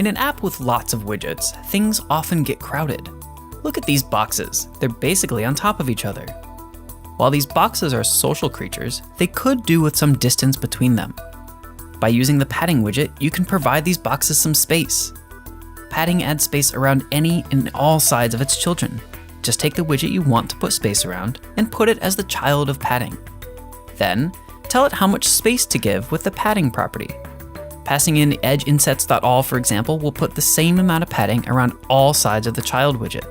In an app with lots of widgets, things often get crowded. Look at these boxes. They're basically on top of each other. While these boxes are social creatures, they could do with some distance between them. By using the padding widget, you can provide these boxes some space. Padding adds space around any and all sides of its children. Just take the widget you want to put space around and put it as the child of padding. Then, tell it how much space to give with the padding property. Passing in edgeInsets.all, for example, will put the same amount of padding around all sides of the child widget.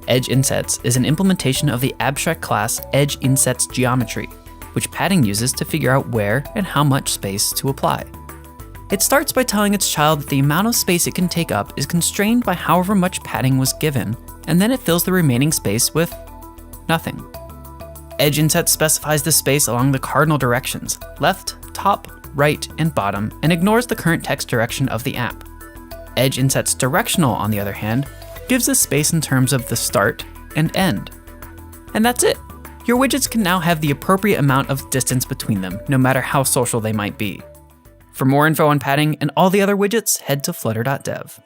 EdgeInsets is an implementation of the abstract class EdgeInsetsGeometry, which padding uses to figure out where and how much space to apply. It starts by telling its child that the amount of space it can take up is constrained by however much padding was given, and then it fills the remaining space with nothing. EdgeInsets specifies the space along the cardinal directions, left, top, right, and bottom, and ignores the current text direction of the app. EdgeInsets Directional, on the other hand, gives the space in terms of the start and end. And that's it. Your widgets can now have the appropriate amount of distance between them, no matter how social they might be. For more info on padding and all the other widgets, head to flutter.dev.